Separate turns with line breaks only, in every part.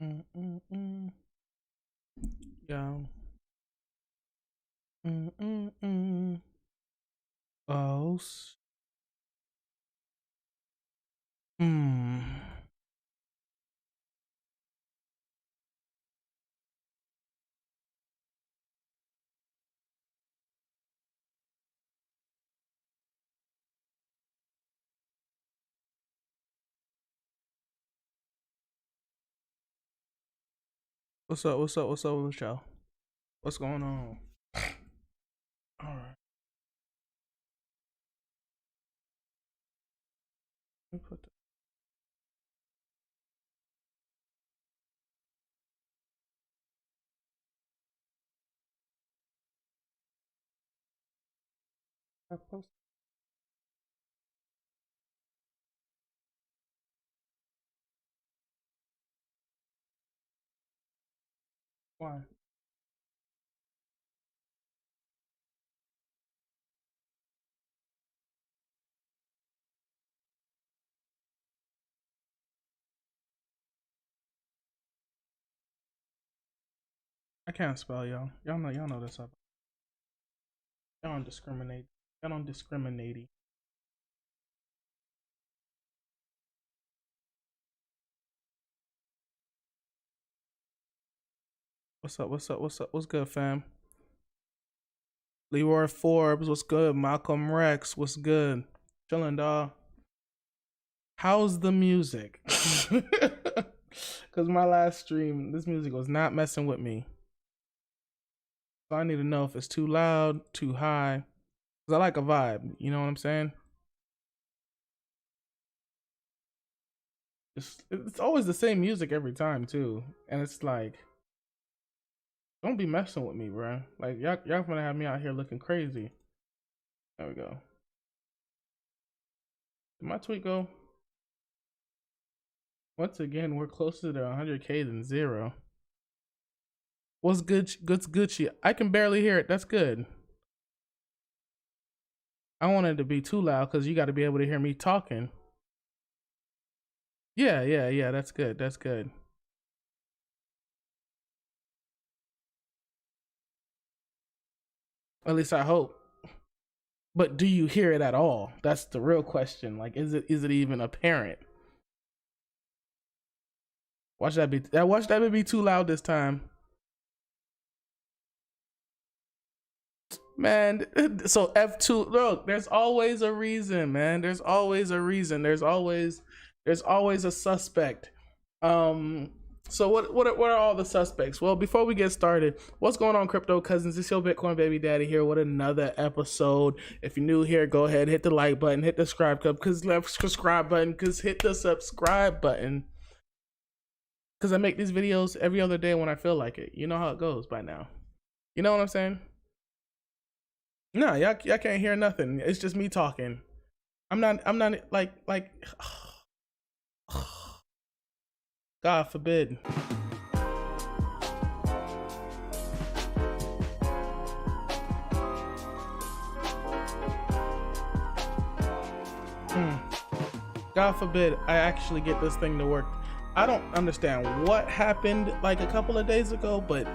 Mm-mm-mm. Yeah. Mm-mm-mm. Oh. Hmm. What's up? What's up? What's up with y'all? What's going on? All right. Let me put that post. Why? I can't spell, y'all. Y'all know this up. Y'all don't discriminate. Y'all don't discriminate. What's up? What's up? What's up? What's good, fam? Leroy Forbes, what's good? Malcolm Rex, what's good? Chillin', dawg. How's the music? Because my last stream, this music was not messing with me. So I need to know if it's too loud, too high. Because I like a vibe, you know what I'm saying? It's always the same music every time, too. And it's like, don't be messing with me, bro. Like, y'all gonna have me out here looking crazy. There we go. Did my tweet go? Once again, we're closer to 100K than zero. What's good? What's Gucci? I can barely hear it. That's good. I want it to be too loud because you got to be able to hear me talking. Yeah. That's good. That's good. At least I hope. But do you hear it at all? That's the real question. Like, is it even apparent? Watch that be too loud this time. Man, so F2, look, there's always a reason, man. There's always a reason. There's always a suspect. So what are all the suspects? Well, before we get started, what's going on, crypto cousins? It's your Bitcoin baby daddy here with another episode. If you're new here, go ahead, hit the like button, hit the subscribe button, hit the subscribe button. Cause I make these videos every other day when I feel like it. You know how it goes by now. You know what I'm saying? No, y'all can't hear nothing. It's just me talking. I'm not like God forbid. God forbid I actually get this thing to work. I don't understand what happened like a couple of days ago, but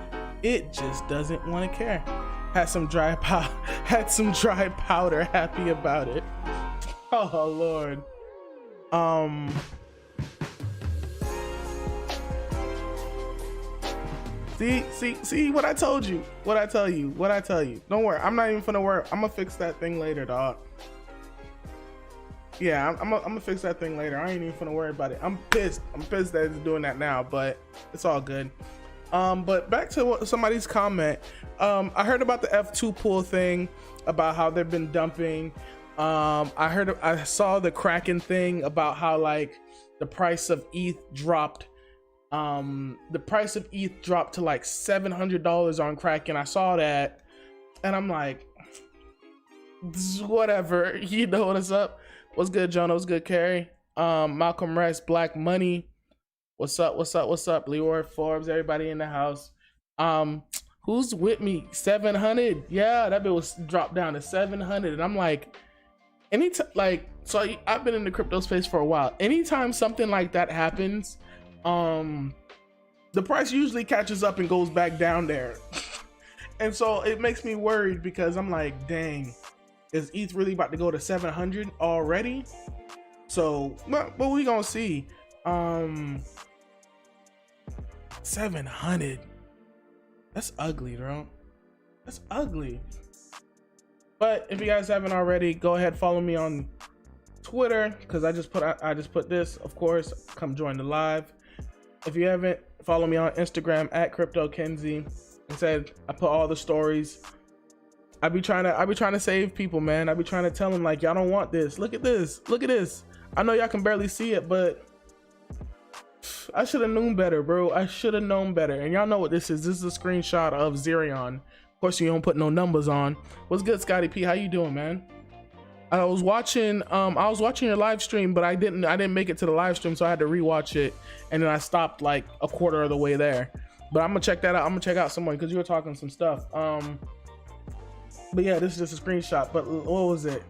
it just doesn't want to care. Had some dry powder, happy about it. Oh Lord. See what I told you. What I tell you. Don't worry. I'm not even finna worry. I'm gonna fix that thing later, dog. Yeah, I'm gonna fix that thing later. I ain't even finna worry about it. I'm pissed that it's doing that now, but it's all good. But back to somebody's comment. I heard about the F2 pool thing, about how they've been dumping. I saw the Kraken thing about how like the price of ETH dropped. The price of ETH dropped to like $700 on Kraken. I saw that, and I'm like, whatever. You know what's up? What's good, Jonah? What's good, Carrie? Malcolm Rex, Black Money. What's up? Leroy Forbes, everybody in the house. Who's with me? 700. Yeah, that bit was dropped down to 700. And I'm like, anytime, like, so I've been in the crypto space for a while. Anytime something like that happens, the price usually catches up and goes back down there. And so it makes me worried because I'm like, dang, is ETH really about to go to 700 already? So, but we gonna see. 700. That's ugly, bro. That's ugly. But if you guys haven't already, go ahead, follow me on Twitter, because I just put this, of course. Come join the live. If you haven't, follow me on Instagram at CryptoKenzie. Instead, I put all the stories. I be trying to save people, man. I be trying to tell them, like, y'all don't want this. Look at this. Look at this. I know y'all can barely see it, but I should have known better, bro. I should have known better. And y'all know what this is. This is a screenshot of Zerion. Of course, you don't put no numbers on. What's good, Scotty P? How you doing, man? I was watching your live stream, but I didn't make it to the live stream, so I had to rewatch it, and then I stopped like a quarter of the way there. But I'm gonna check that out. I'm gonna check out someone because you were talking some stuff. But yeah, this is just a screenshot. But what was it?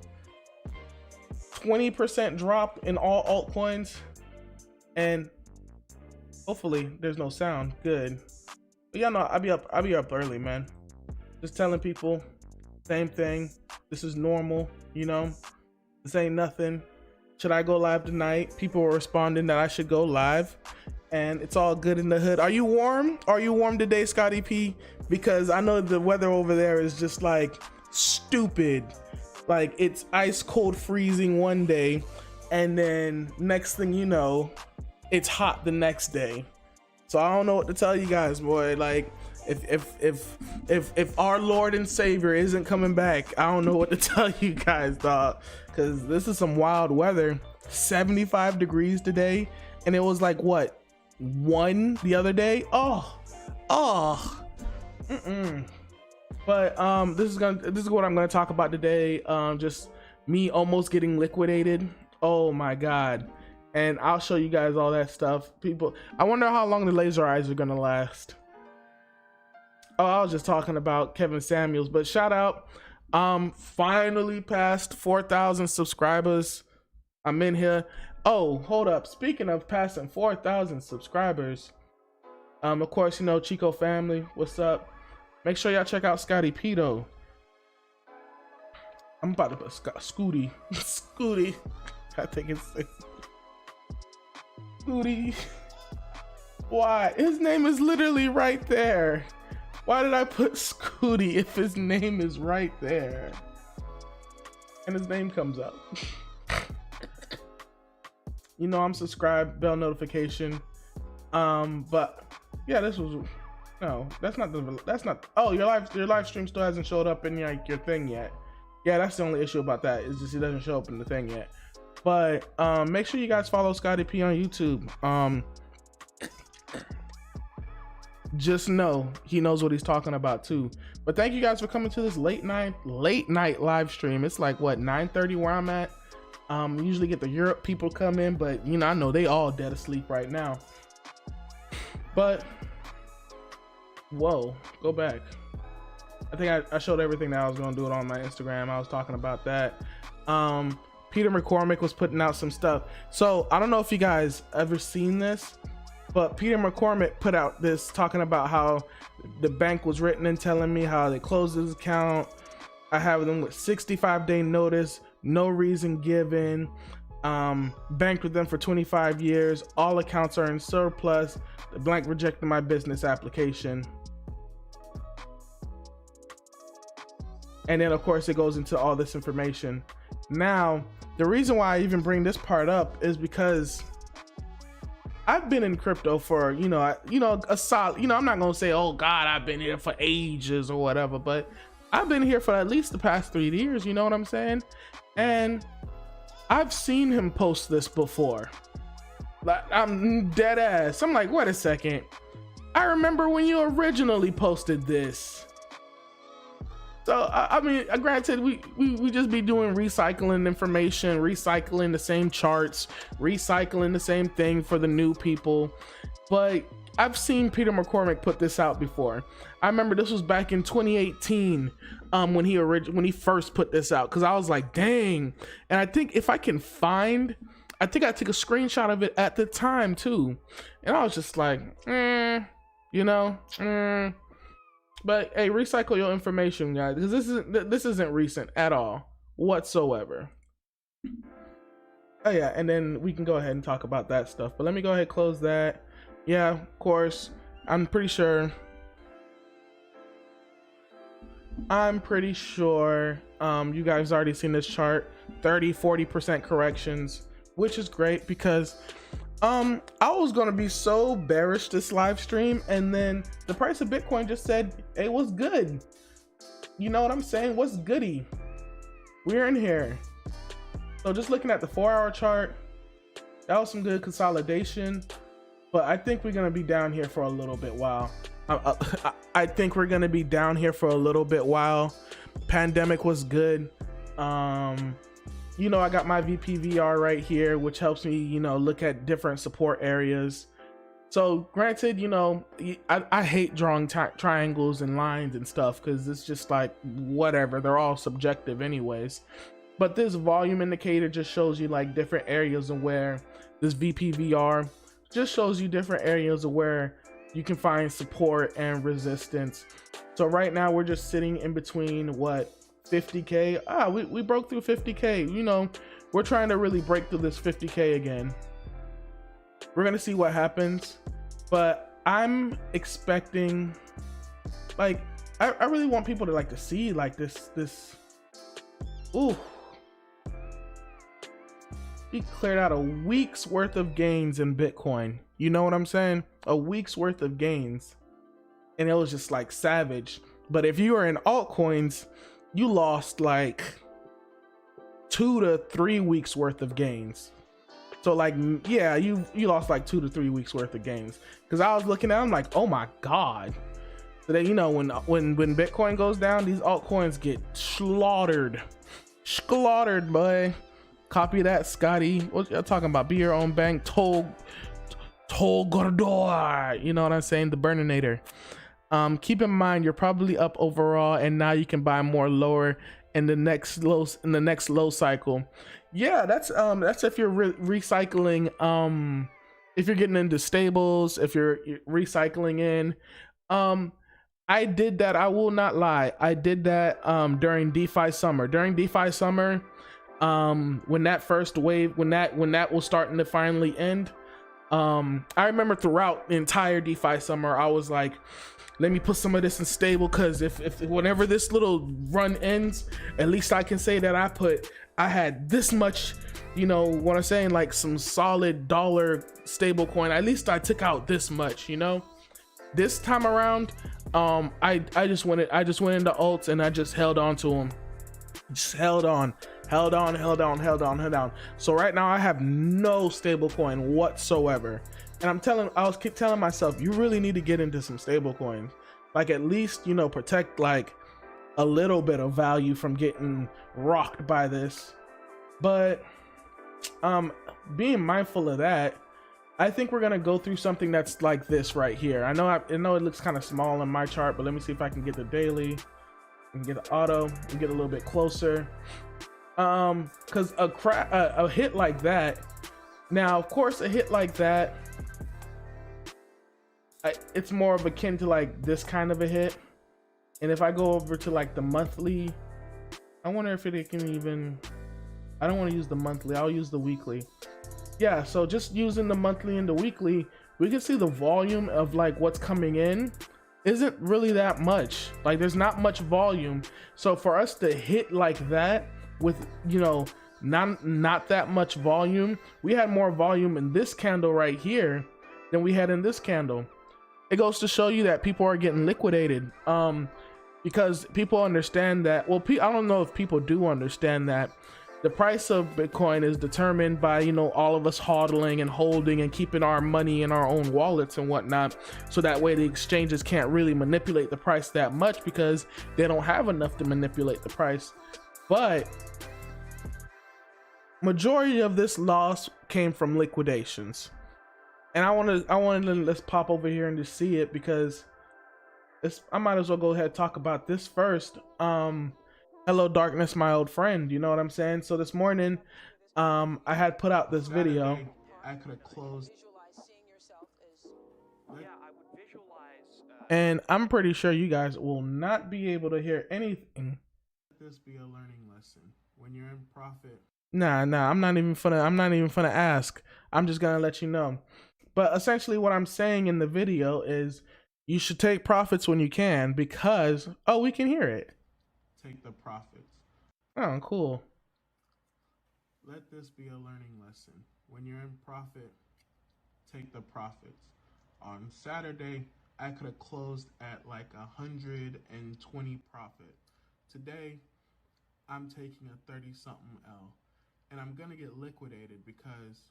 20% drop in all altcoins, and hopefully there's no sound. Good. But y'all know I'll be up early, man. Just telling people, same thing. This is normal. You know, this ain't nothing. Should I go live tonight? People were responding that I should go live, and it's all good in the hood. Are you warm? Are you warm today, Scotty P? Because I know the weather over there is just like stupid. Like it's ice cold freezing one day, and then next thing you know, it's hot the next day. So I don't know what to tell you guys, boy. Like if our Lord and Savior isn't coming back, I don't know what to tell you guys, dog, because this is some wild weather. 75 degrees today, and it was like what, 1 the other day. But this is what I'm gonna talk about today. Just me almost getting liquidated. Oh my god. And I'll show you guys all that stuff. People, I wonder how long the laser eyes are gonna last. Oh, I was just talking about Kevin Samuels, but shout out. Finally passed 4,000 subscribers. I'm in here. Oh, hold up. Speaking of passing 4,000 subscribers, of course, you know, Chico family, what's up? Make sure y'all check out Scotty P though. I'm about to put Scooty. Scooty. I think it's Scooty. Why? His name is literally right there. Why did I put Scooty if his name is right there? And his name comes up. You know I'm subscribed, bell notification. But yeah, this was that's not. Oh, your live stream still hasn't showed up in like your thing yet. Yeah, that's the only issue about that. Is just it doesn't show up in the thing yet. But make sure you guys follow Scotty P on YouTube. Just know he knows what he's talking about too. But thank you guys for coming to this late night live stream. It's like what, 9:30 where I'm at. We usually get the Europe people come in, but you know, I know they all dead asleep right now. But whoa, go back. I think I showed everything that I was gonna do it on my Instagram. I was talking about that. Peter McCormick was putting out some stuff. So I don't know if you guys ever seen this, but Peter McCormick put out this talking about how the bank was written and telling me how they closed his account. I have them with 65-day notice, no reason given, banked with them for 25 years, all accounts are in surplus, the blank rejected my business application. And then of course it goes into all this information. Now, the reason why I even bring this part up is because I've been in crypto for, a solid, I'm not gonna say, oh God, I've been here for ages or whatever, but I've been here for at least the past 3 years, you know what I'm saying? And I've seen him post this before. Like, I'm dead ass. I'm like, wait a second. I remember when you originally posted this. So, I mean, granted, we just be doing recycling information, recycling the same charts, recycling the same thing for the new people. But I've seen Peter McCormick put this out before. I remember this was back in 2018 when he first put this out, because I was like, dang. And I think if I can find, I think I took a screenshot of it at the time too. And I was just like, you know. But hey, recycle your information, guys, because this isn't recent at all whatsoever. Oh yeah, and then we can go ahead and talk about that stuff. But let me go ahead and close that. Yeah, of course. I'm pretty sure you guys already seen this chart. 30-40% corrections, which is great because I was gonna be so bearish this live stream, and then the price of Bitcoin just said, hey, what's good? You know what I'm saying? What's goody? We're in here. So just looking at the 4-hour chart, that was some good consolidation, but I think we're gonna be down here for a little bit while. I think we're gonna be down here for a little bit while. Pandemic was good. You know, I got my VPVR right here, which helps me, you know, look at different support areas. So granted, you know, I hate drawing triangles and lines and stuff because it's just like whatever, they're all subjective anyways. But this volume indicator just shows you like different areas of where this VPVR just shows you different areas of where you can find support and resistance. So right now we're just sitting in between what, 50K? We broke through 50K. You know, we're trying to really break through this 50K again. We're gonna see what happens, but I'm expecting, like, I really want people to like to see like this. Ooh, he cleared out a week's worth of gains in Bitcoin. You know what I'm saying? A week's worth of gains, and it was just like savage. But if you were in altcoins, you lost like 2 to 3 weeks worth of gains. So like, yeah, you lost like 2 to 3 weeks worth of gains. Because I was looking at it, I'm like, oh my god. So that, you know, when Bitcoin goes down, these altcoins get slaughtered, boy. Copy that, Scotty. What y'all talking about? Be your own bank. Toll Gordor. You know what I'm saying? The Burninator. Keep in mind, you're probably up overall, and now you can buy more lower in the next low cycle. Yeah, that's if you're recycling. If you're getting into stables, if you're recycling in. I did that. I will not lie. I did that during DeFi summer. During DeFi summer, when that first wave, when that was starting to finally end. I remember throughout the entire DeFi summer, I was like, let me put some of this in stable, because if whenever this little run ends, at least I can say that I had this much, you know what I'm saying, like some solid dollar stable coin. At least I took out this much, you know. This time around, I just went into alts and I just held on to them. Just held on. So right now I have no stable coin whatsoever. And I keep telling myself, you really need to get into some stable coins. Like, at least, you know, protect like a little bit of value from getting rocked by this. But being mindful of that, I think we're gonna go through something that's like this right here. I know it looks kind of small on my chart, but let me see if I can get the daily and get the auto and get a little bit closer. Because a hit like that, now of course a hit like that, it's more of akin to like this kind of a hit. And if I go over to like the monthly, I wonder if it can even, I don't want to use the monthly, I'll use the weekly. Yeah, so just using the monthly and the weekly, we can see the volume of like what's coming in isn't really that much. Like, there's not much volume. So for us to hit like that with, you know, not that much volume, we had more volume in this candle right here than we had in this candle. It goes to show you that people are getting liquidated, because people understand that, well, I don't know if people do understand that the price of Bitcoin is determined by, you know, all of us hodling and holding and keeping our money in our own wallets and whatnot. So that way the exchanges can't really manipulate the price that much, because they don't have enough to manipulate the price. But majority of this loss came from liquidations. And I wanted to, let's pop over here and just see it, because I might as well go ahead and talk about this first. Hello darkness, my old friend, you know what I'm saying? So this morning, I had put out this video. I could have closed. And I'm pretty sure you guys will not be able to hear anything. Let this be a learning lesson. When you're in profit. Nah, I'm not even finna ask. I'm just gonna let you know. But essentially what I'm saying in the video is you should take profits when you can because we can hear it. Take the profits. Oh, cool. Let this be a learning lesson. When you're in profit, take the profits. On Saturday, I could have closed at like 120 profit. Today, I'm taking a 30-something L. And I'm gonna get liquidated because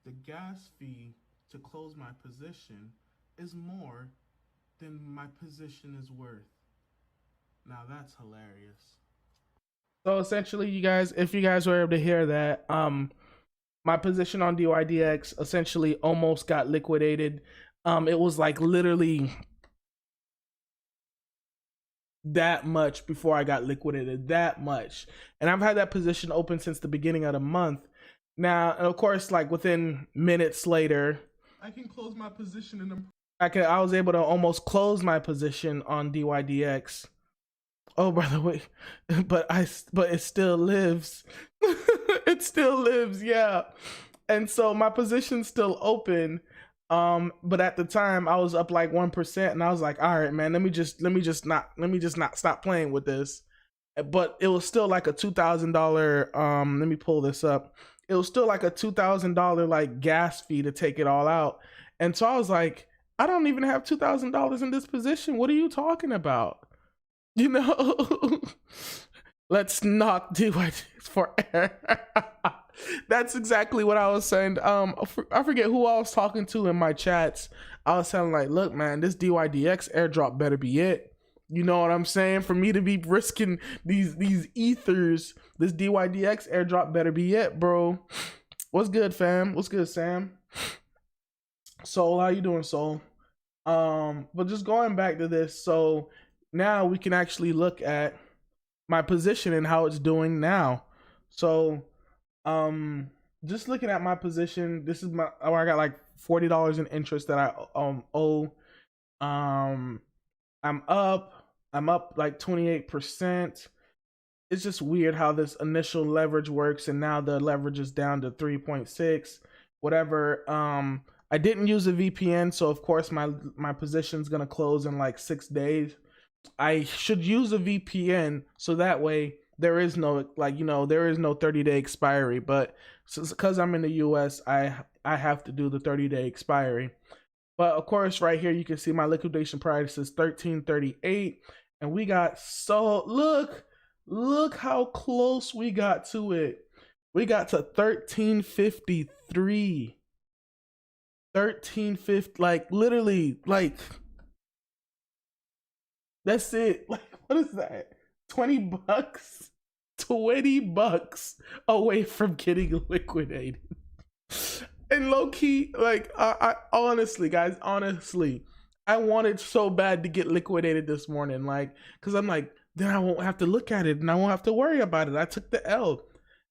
the gas fee to close my position is more than my position is worth. Now that's hilarious. So essentially, you guys, if you guys were able to hear that, my position on DYDX essentially almost got liquidated. It was like literally that much before I got liquidated, that much. And I've had that position open since the beginning of the month. Now, and of course, like within minutes later, I can close my position in the I was able to almost close my position on DYDX. Oh, by the way, but it still lives. It still lives, yeah. And so my position's still open. But at the time I was up like 1%, and I was like, all right, man, let me just not stop playing with this. But it was still like a $2,000. Let me pull this up. It was still like a $2,000 like gas fee to take it all out. And so I was like, I don't even have $2,000 in this position. What are you talking about? You know, let's not do it for air. That's exactly what I was saying. I forget who I was talking to in my chats. I was telling like, look, man, this DYDX airdrop better be it. You know what I'm saying? For me to be risking these ethers, this DYDX airdrop better be it, bro. What's good, fam? What's good, Sam? Soul, how you doing, Soul? But just going back to this, so now we can actually look at my position and how it's doing now. So just looking at my position, this is my I got like $40 in interest that I owe. I'm up like 28%. It's just weird how this initial leverage works, and now the leverage is down to 3.6 whatever. I didn't use a VPN, so of course my position's gonna close in like 6 days. I should use a VPN so that way there is no there is no 30-day expiry. But because I'm in the US, I have to do the 30-day expiry. But of course, right here you can see my liquidation price is 1338, and we got look how close we got to it. We got to 1353. 1350, like literally, like that's it. Like, what is that? $20? $20 away from getting liquidated. And low key, like I honestly, guys, honestly, I wanted so bad to get liquidated this morning, like, cause I'm like, then I won't have to look at it and I won't have to worry about it. I took the L,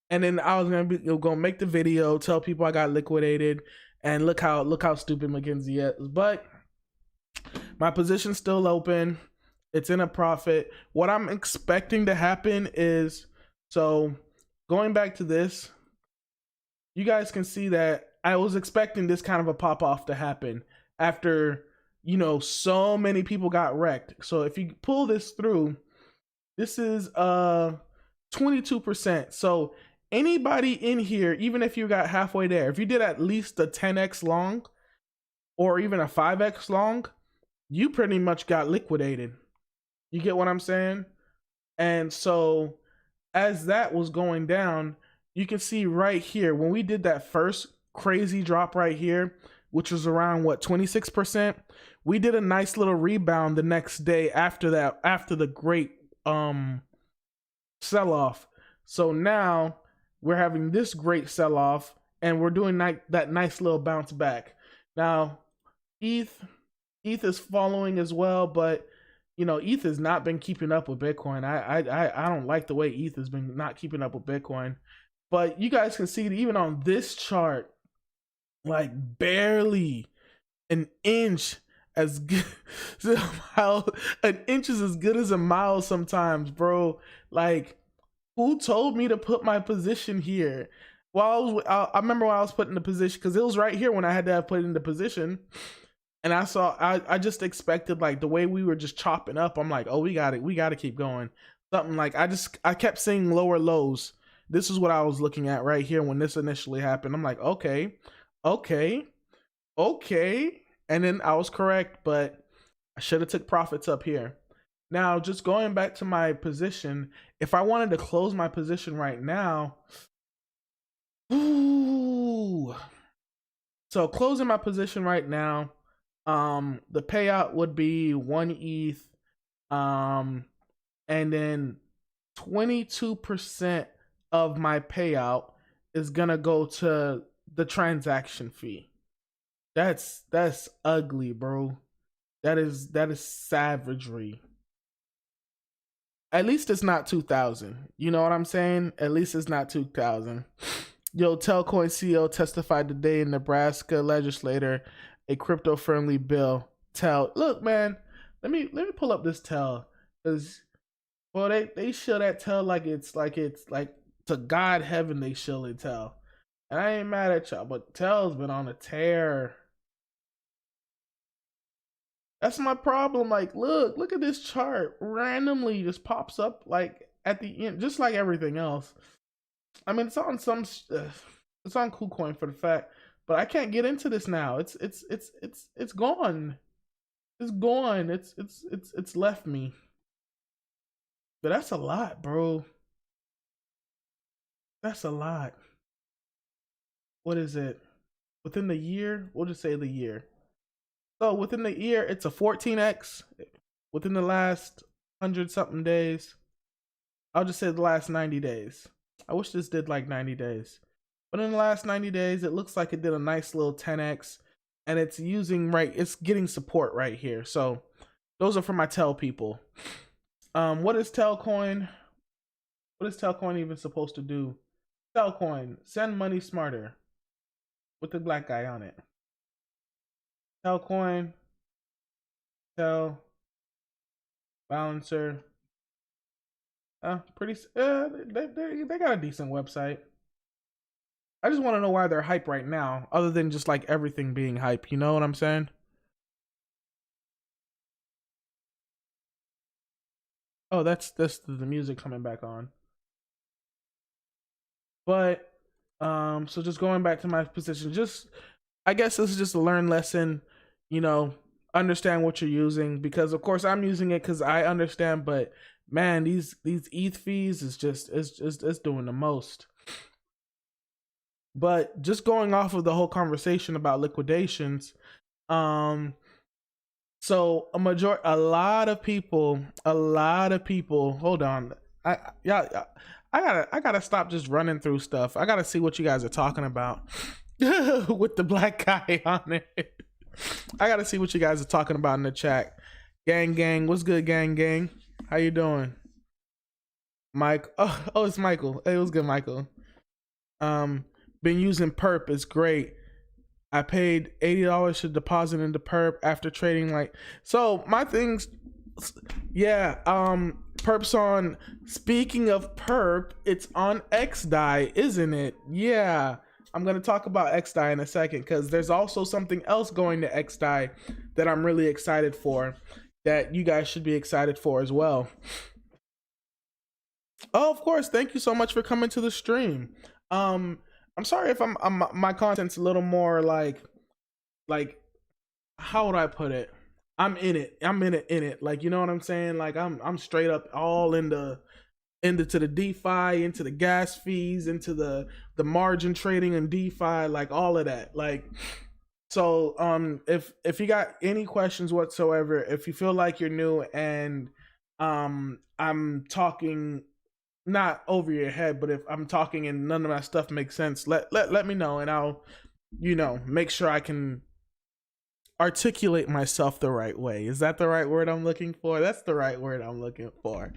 and then I was gonna make the video, tell people I got liquidated, and look how stupid Mackenzie is. But my position's still open. It's in a profit. What I'm expecting to happen is, so going back to this, you guys can see that I was expecting this kind of a pop off to happen after, so many people got wrecked. So if you pull this through, this is 22%. So anybody in here, even if you got halfway there, if you did at least a 10x long or even a 5x long, you pretty much got liquidated. You get what I'm saying? And so as that was going down, you can see right here, when we did that first crazy drop right here, which was around 26%, we did a nice little rebound the next day after that, after the great sell-off. So now we're having this great sell-off, and we're doing that nice little bounce back. Now ETH is following as well, but ETH has not been keeping up with Bitcoin. I don't like the way ETH has been not keeping up with Bitcoin. But you guys can see that even on this chart, like barely an inch as good. An inch is as good as a mile sometimes, bro. Like, who told me to put my position here? Well, I remember when I was put in the position, because it was right here when I had to have put in the position. And I just expected, like, the way we were just chopping up, I'm like, oh, we got to keep going. Something like, I kept seeing lower lows. This is what I was looking at right here when this initially happened. I'm like, okay. And then I was correct, but I should have took profits up here. Now, just going back to my position, if I wanted to close my position right now, ooh. So closing my position right now, the payout would be 1 ETH, and then 22% of my payout is gonna go to the transaction fee. That's ugly, bro. That is savagery. At least it's not 2,000. You know what I'm saying? At least it's not 2,000. Yo, Telcoin CEO testified today in Nebraska legislature a crypto-friendly bill. Look, man, let me pull up this because, well, they show that like it's to God heaven they show it and I ain't mad at y'all, but Tel's been on a tear. That's my problem. Like, look at this chart. Randomly just pops up like at the end, just like everything else. I mean, it's on it's on KuCoin for the fact, but I can't get into this now. It's gone. It's gone. It's left me. But that's a lot, bro. That's a lot. What is it? Within the year? We'll just say the year. So within the year, it's a 14x. Within the last 100-something days, I'll just say the last 90 days. I wish this did like 90 days. But in the last 90 days, it looks like it did a nice little 10x. And it's it's getting support right here. So those are for my Tel people. What is Telcoin? What is Telcoin even supposed to do? Telcoin, send money smarter. With the black guy on it. Telcoin, Tel, balancer. They got a decent website. I just want to know why they're hype right now, other than just like everything being hype. You know what I'm saying? Oh, that's the music coming back on. But so just going back to my position, I guess this is just a learned lesson. You know, understand what you're using, because of course I'm using it because I understand, but man, these ETH fees is just it's doing the most. But just going off of the whole conversation about liquidations, so a lot of people, hold on. I gotta stop just running through stuff. I gotta see what you guys are talking about with the black guy on it. I gotta see what you guys are talking about in the chat. Gang, what's good, gang? How you doing? Mike, oh, it's Michael. Hey, what's good, Michael? Been using perp, it's great. I paid $80 to deposit into perp after trading so my things. Yeah, perp's on. Speaking of perp, it's on XDAI, isn't it? Yeah, I'm gonna talk about XDAI in a second, because there's also something else going to XDAI that I'm really excited for, that you guys should be excited for as well. Oh, of course, thank you so much for coming to the stream. I'm sorry if my content's a little more like how would I put it? I'm in it. Like, you know what I'm saying? Like I'm straight up all into the DeFi, into the gas fees, into the margin trading and DeFi, like all of that. Like, so if you got any questions whatsoever, if you feel like you're new and I'm talking not over your head, but if I'm talking and none of my stuff makes sense, let me know, and I'll, make sure I can articulate myself the right way. Is that the right word I'm looking for? That's the right word I'm looking for.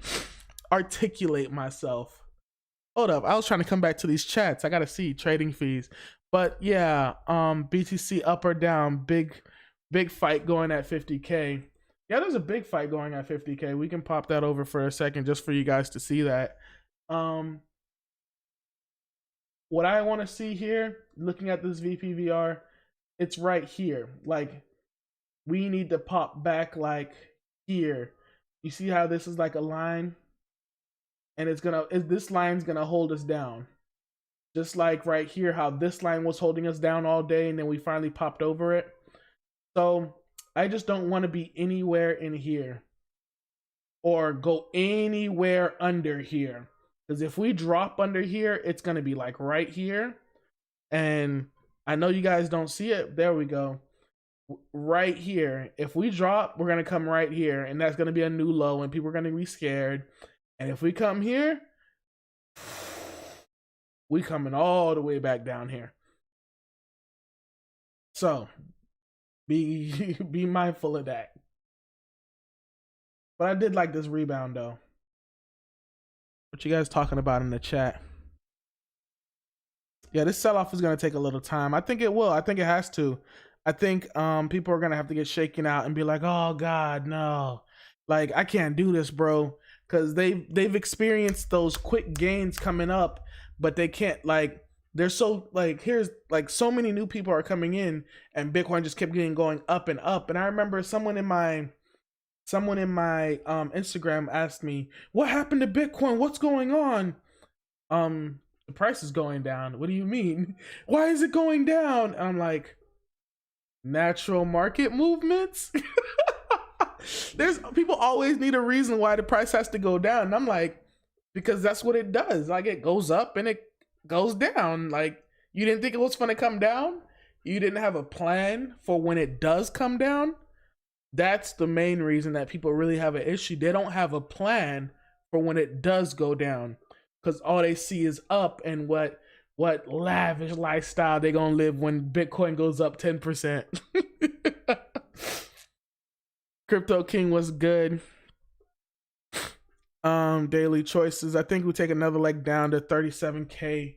Articulate myself. Hold up, I was trying to come back to these chats. I gotta see trading fees. But yeah, BTC up or down, big Big fight going at 50K. Yeah, there's a big fight going at 50K. We can pop that over for a second just for you guys to see that. What I want to see here, looking at this VPVR, it's right here. Like, we need to pop back like here. You see how this is like a line? And this line's gonna hold us down. Just like right here, how this line was holding us down all day and then we finally popped over it. So I just don't want to be anywhere in here or go anywhere under here. Because if we drop under here, it's going to be like right here. And I know you guys don't see it. There we go. Right here. If we drop, we're going to come right here. And that's going to be a new low and people are going to be scared. And if we come here, we coming all the way back down here. So be mindful of that. But I did like this rebound though. What you guys talking about in the chat? Yeah, this sell-off is going to take a little time. I think it will. I think it has to. I think people are going to have to get shaken out and be like, oh God, no. Like, I can't do this, bro. Because they've experienced those quick gains coming up, but they can't, like, they're so, like, here's, like, so many new people are coming in, and Bitcoin just kept going up and up. And I remember someone in my Instagram asked me, what happened to Bitcoin? What's going on? The price is going down. What do you mean? Why is it going down? And I'm like, natural market movements? There's people always need a reason why the price has to go down. And I'm like, because that's what it does. Like, it goes up and it goes down. Like, you didn't think it was going to come down? You didn't have a plan for when it does come down? That's the main reason that people really have an issue. They don't have a plan for when it does go down, because all they see is up, and what lavish lifestyle they gonna live when Bitcoin goes up 10%. Crypto King was good. Daily choices. I think we take another leg down to 37K.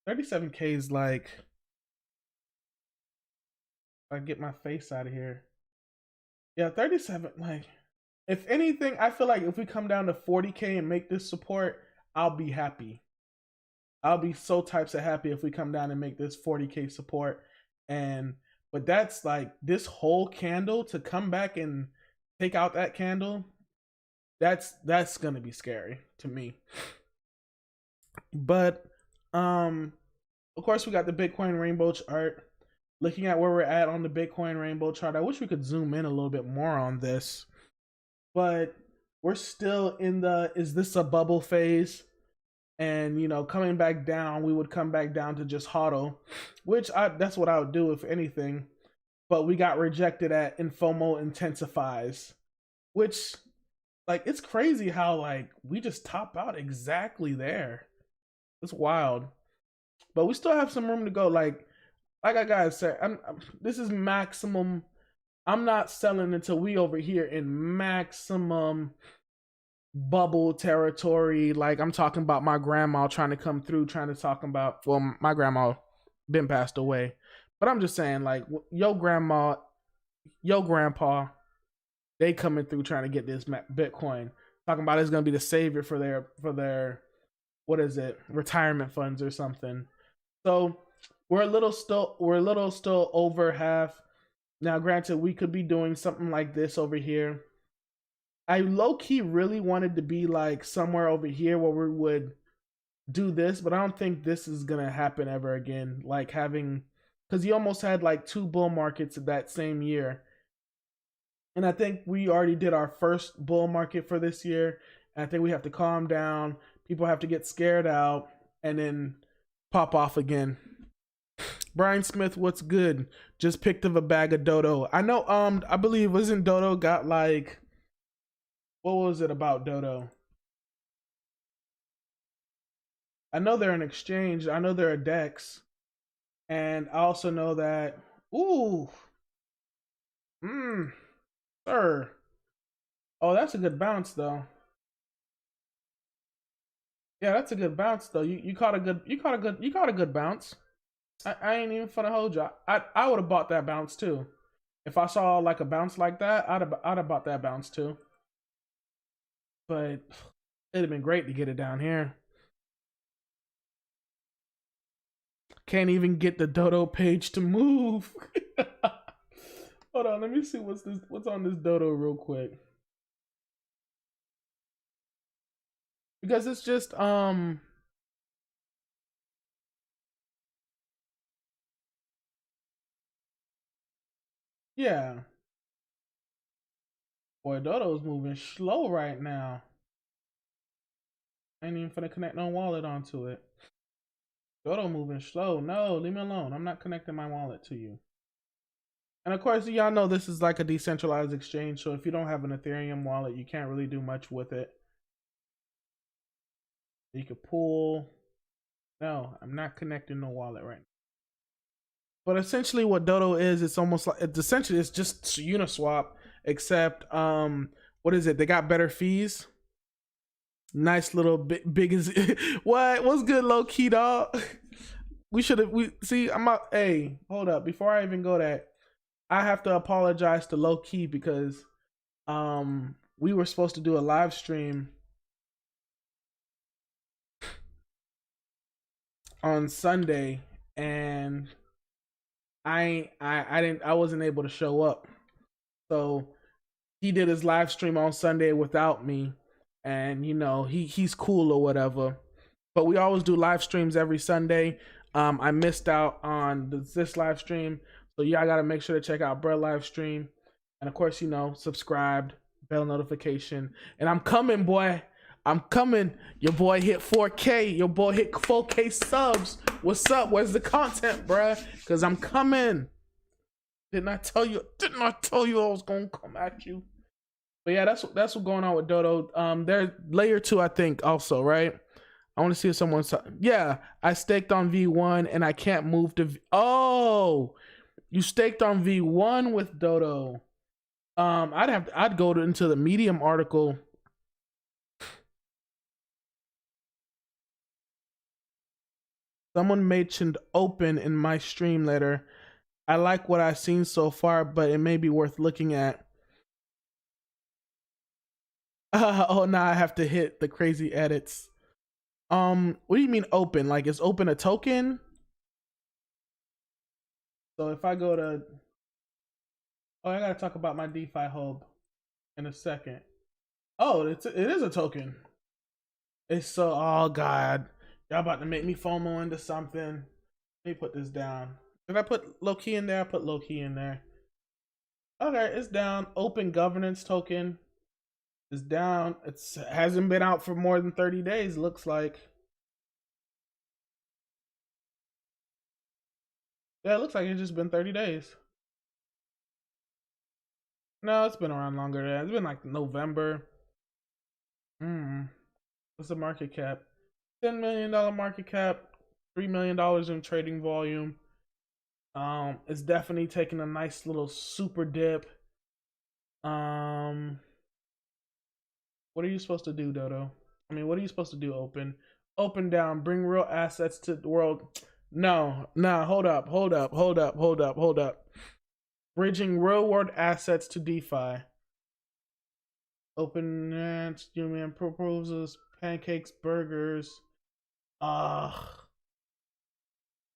37K is like, I get my face out of here. Yeah, 37, like, if anything, I feel like if we come down to 40K and make this support, I'll be happy. I'll be so types of happy if we come down and make this 40K support. But that's like, this whole candle to come back and take out that candle, that's gonna be scary to me. But of course we got the Bitcoin rainbow chart. Looking at where we're at on the Bitcoin rainbow chart, I wish we could zoom in a little bit more on this, but we're still in the, is this a bubble phase? And, you know, coming back down, we would come back down to just hodl, which that's what I would do if anything. But we got rejected at FOMO intensifies, which, like, it's crazy how, like, we just top out exactly there. It's wild. But we still have some room to go. Like I guys said, this is maximum. I'm not selling until we over here in maximum bubble territory. Like, I'm talking about my grandma trying to come through, trying to talk about, well, my grandma been passed away, but I'm just saying, like, your grandma, your grandpa, they coming through trying to get this Bitcoin, talking about it's gonna be the savior for their what is it, retirement funds or something. So we're a little still over half. Now, granted, we could be doing something like this over here. I low-key really wanted to be like somewhere over here where we would do this, but I don't think this is gonna happen ever again. Like, having, because you almost had like 2 bull markets that same year. And I think we already did our first bull market for this year. And I think we have to calm down. People have to get scared out and then pop off again. Brian Smith, what's good? Just picked up a bag of Dodo. I know, I believe, wasn't Dodo got like, what was it about Dodo? I know they're an exchange. I know they're a DEX. And I also know that, ooh, sir. Oh, that's a good bounce though. Yeah, that's a good bounce though. You caught a good bounce. I ain't even finna hold you. I would have bought that bounce too. If I saw like a bounce like that, I'd have bought that bounce too. But it'd have been great to get it down here. Can't even get the Dodo page to move. Hold on, let me see what's on this Dodo real quick. Because it's just yeah. Boy, Dodo's moving slow right now. I ain't even finna connect no wallet onto it. Dodo moving slow. No, leave me alone. I'm not connecting my wallet to you. And of course, y'all know this is like a decentralized exchange, so if you don't have an Ethereum wallet, you can't really do much with it. You could pull. No, I'm not connecting no wallet right now. But essentially what Dodo is, it's almost like, it's just Uniswap, except what is it? They got better fees. Nice little big is what's good, low key, dog. We see. I'm out. Hey, hold up. Before I even go that, I have to apologize to low key because we were supposed to do a live stream on Sunday, and I wasn't able to show up. So he did his live stream on Sunday without me, and you know he's cool or whatever. But we always do live streams every Sunday. I missed out on this live stream, so y'all gotta make sure to check out Bruh live stream, and of course subscribed, bell notification, and I'm coming, boy. I'm coming. Your boy hit 4K. Your boy hit 4K subs. What's up? Where's the content, bruh? Because I'm coming. Didn't I tell you I was gonna come at you? But yeah, that's what's going on with Dodo. There's layer 2, I think, also, right? I want to see if someone's. Yeah, I staked on V1 and I can't move to. Oh, you staked on V1 with Dodo. I'd go into the Medium article. Someone mentioned open in my stream letter. I like what I've seen so far, but it may be worth looking at. Oh, now I have to hit the crazy edits. What do you mean open? Like, is open a token? So if I go to, oh, I gotta talk about my DeFi hub in a second. Oh, it is a token. It's so, oh god, y'all about to make me FOMO into something. Let me put this down. Did I put low key in there? I put low key in there. Okay, it's down. Open governance token is down. It hasn't been out for more than 30 days, looks like. Yeah, it looks like it's just been 30 days. No, it's been around longer than that. It's been like November. What's the market cap? $10 million market cap, $3 million in trading volume. It's definitely taking a nice little super dip. What are you supposed to do, Dodo? I mean, what are you supposed to do, open? Open down, bring real assets to the world. No, hold up. Bridging real world assets to DeFi. Open human proposals, pancakes, burgers.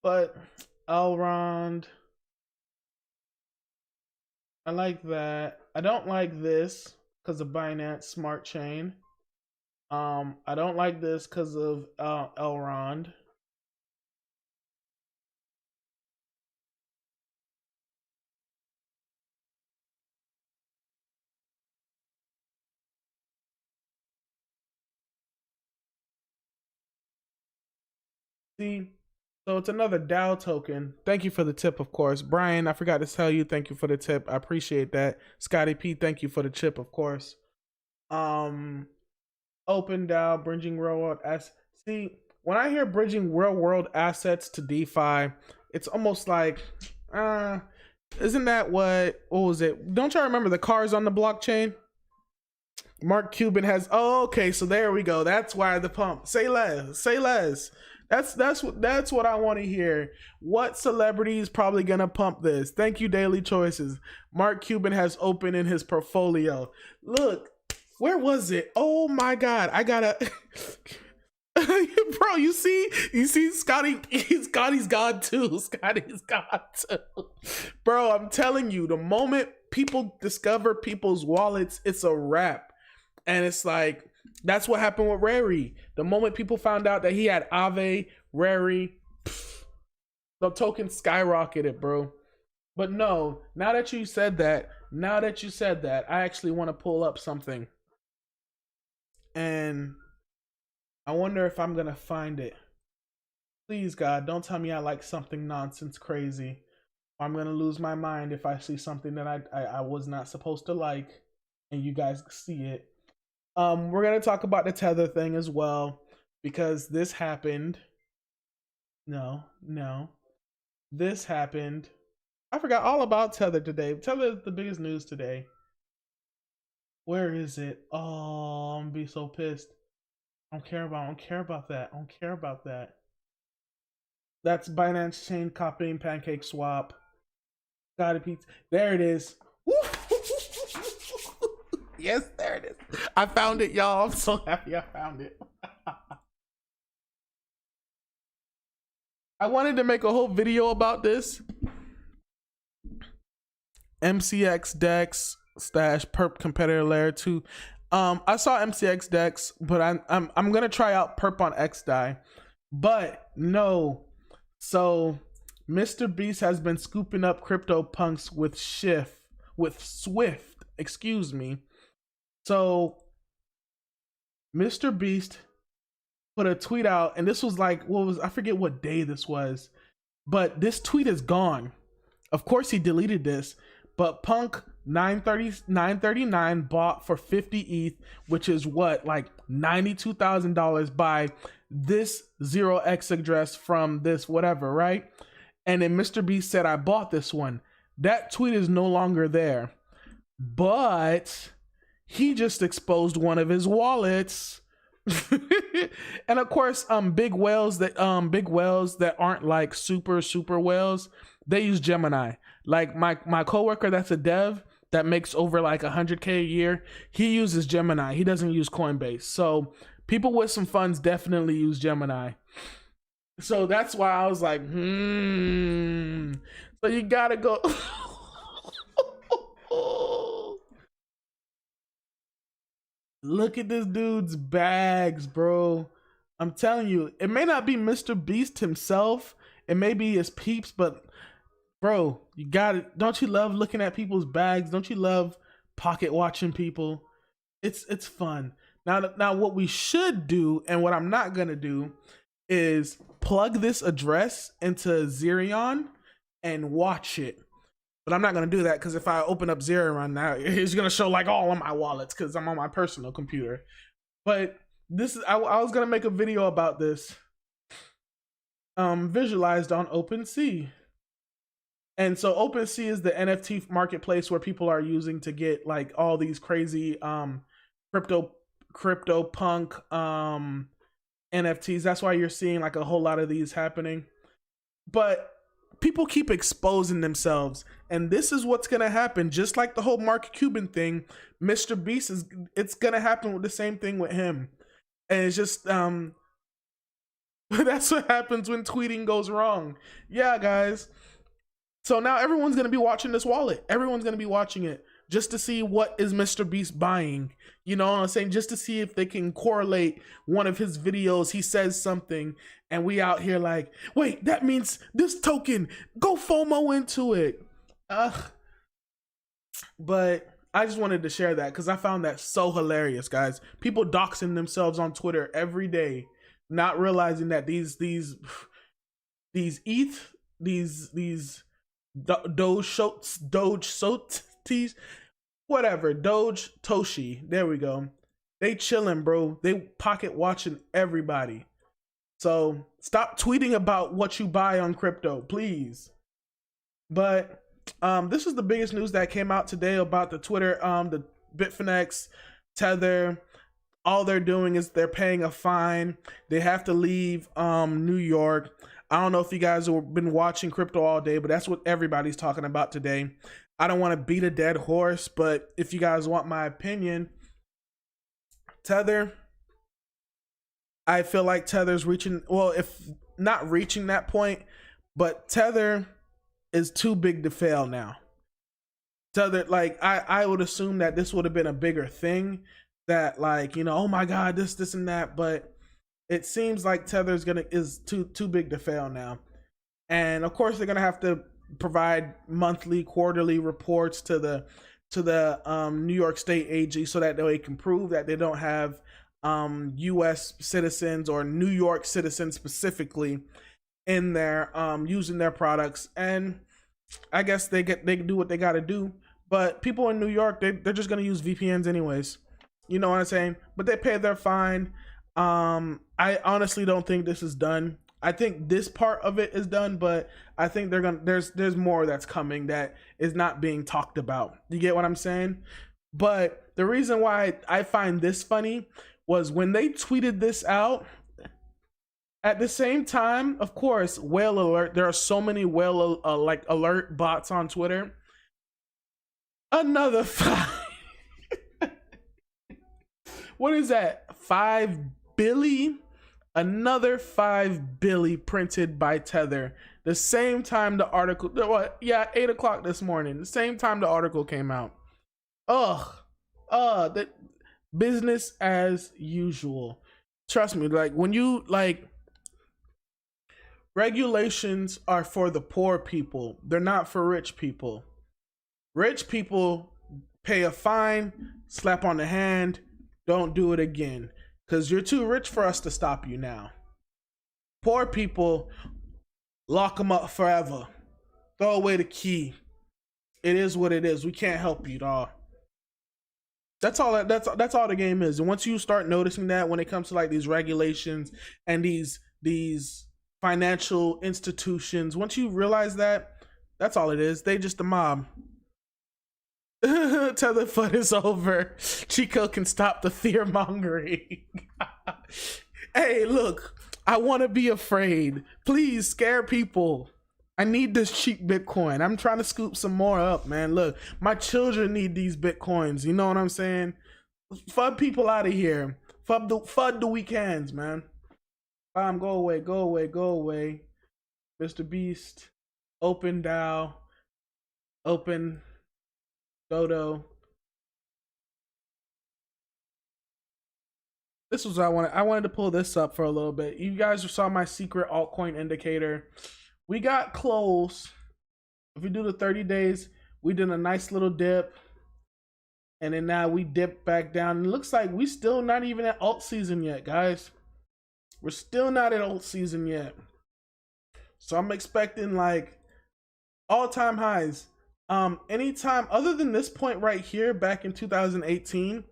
But Elrond, I like that. I don't like this because of Binance Smart Chain. I don't like this because of Elrond. See, so it's another DAO token. Thank you for the tip, of course. Brian, I forgot to tell you, thank you for the tip. I appreciate that. Scotty P, thank you for the chip, of course. Open DAO, bridging real world assets. See, when I hear bridging real world assets to DeFi, it's almost like, isn't that what was it? Don't y'all remember the cars on the blockchain? Mark Cuban has, oh, okay, so there we go. That's why the pump. Say less. That's what I want to hear. What celebrity is probably gonna pump this? Thank you, Daily Choices. Mark Cuban has opened in his portfolio. Look, where was it? Oh my god, I gotta. Bro, you see, Scotty's gone too. Scotty's gone too. Bro, I'm telling you, the moment people discover people's wallets, it's a wrap. And it's like, that's what happened with Rary. The moment people found out that he had Aave, Rary, the token skyrocketed, bro. But no, now that you said that, I actually want to pull up something. And I wonder if I'm gonna find it. Please, God, don't tell me I like something nonsense crazy. I'm gonna lose my mind if I see something that I was not supposed to like, and you guys see it. We're gonna talk about the Tether thing as well, because this happened. No, this happened. I forgot all about Tether today. Tether is the biggest news today. Where is it? Oh, I'm gonna be so pissed. I don't care about that. That's Binance Chain copying Pancake Swap. Got it, Pete. There it is. Yes, there it is. I found it, y'all. I'm so happy I found it. I wanted to make a whole video about this. MCX Dex stash perp competitor layer 2. I saw MCX Dex, but I'm gonna try out perp on XDAI. But no. So MrBeast has been scooping up crypto punks with Swift, excuse me. So MrBeast put a tweet out, and this was like, I forget what day this was, but this tweet is gone. Of course he deleted this, but Punk 939 bought for 50 ETH, which is what, like $92,000 by this 0x address from this whatever, right? And then MrBeast said, I bought this one. That tweet is no longer there, but he just exposed one of his wallets. And of course, big whales that aren't like super whales, they use Gemini. Like my coworker that's a dev that makes over like 100K a year, he uses Gemini. He doesn't use Coinbase. So people with some funds definitely use Gemini. So that's why I was like, So you gotta go. Look at this dude's bags, bro. I'm telling you, it may not be MrBeast himself. It may be his peeps, but bro, you got it. Don't you love looking at people's bags? Don't you love pocket watching people? It's fun. Now what we should do, and what I'm not gonna do, is plug this address into Zerion and watch it. But I'm not gonna do that, because if I open up Zerion now, it's gonna show like all of my wallets because I'm on my personal computer. But this is I was gonna make a video about this, visualized on OpenSea. And so OpenSea is the NFT marketplace where people are using to get like all these crazy crypto punk NFTs. That's why you're seeing like a whole lot of these happening. But people keep exposing themselves, and this is what's gonna happen. Just like the whole Mark Cuban thing, MrBeast it's gonna happen with the same thing with him. And it's just that's what happens when tweeting goes wrong. Yeah, guys. So now everyone's gonna be watching this wallet. Everyone's gonna be watching it just to see what is MrBeast buying. You know what I'm saying? Just to see if they can correlate one of his videos. He says something, and we out here like, wait, that means this token. Go FOMO into it. But I just wanted to share that because I found that so hilarious, guys. People doxing themselves on Twitter every day, not realizing that these ETH, these Doge Sotis, whatever, Doge Toshi, there we go. They chilling, bro. They pocket watching everybody. So stop tweeting about what you buy on crypto, please. But this is the biggest news that came out today about the Twitter, the Bitfinex, Tether. all they're doing is they're paying a fine. They have to leave New York. I don't know if you guys have been watching crypto all day, but that's what everybody's talking about today. I don't want to beat a dead horse, but if you guys want my opinion, Tether, I feel like Tether's reaching, well, if not reaching that point, but Tether is too big to fail now. Tether, like, I would assume that this would have been a bigger thing, that, like, you know, oh my God, this and that, but it seems like Tether's is too big to fail now. And of course they're gonna have to provide monthly, quarterly reports to the New York State AG, so that they can prove that they don't have US citizens or New York citizens specifically in there using their products. And I guess they do what they got to do, but people in New York, they're just gonna use VPNs anyways, you know what I'm saying? But they pay their fine. I honestly don't think this is done. I think this part of it is done, but I think there's more that's coming that is not being talked about. You get what I'm saying? But the reason why I find this funny was when they tweeted this out, at the same time, of course, whale alert. There are so many whale like alert bots on Twitter. Another what is that? 5 billion? Another 5 billion printed by Tether. The same time the article, what? Yeah, 8 o'clock this morning. The same time the article came out. The business as usual. Trust me, like, when you, like, regulations are for the poor people. They're not for rich people. Rich people pay a fine, slap on the hand, don't do it again, because you're too rich for us to stop you now. Poor people, lock them up forever. Throw away the key. It is what it is. We can't help you, dog. That's all. That's all the game is. And once you start noticing that, when it comes to like these regulations and these financial institutions, once you realize that, that's all it is. They just a mob. Tether fun is over. Chico can stop the fear mongering. Hey, look, I want to be afraid. Please scare people. I need this cheap Bitcoin. I'm trying to scoop some more up, man. Look, my children need these Bitcoins. You know what I'm saying? FUD people out of here. FUD the weekends, man. Go away, go away, go away. MrBeast, open DAO, open Dodo. This was what I wanted. I wanted to pull this up for a little bit. You guys saw my secret altcoin indicator. We got close. If we do the 30 days, we did a nice little dip. And then now we dip back down. It looks like we still not even at alt season yet, guys. We're still not at alt season yet. So I'm expecting like all-time highs. Anytime other than this point right here back in 2018,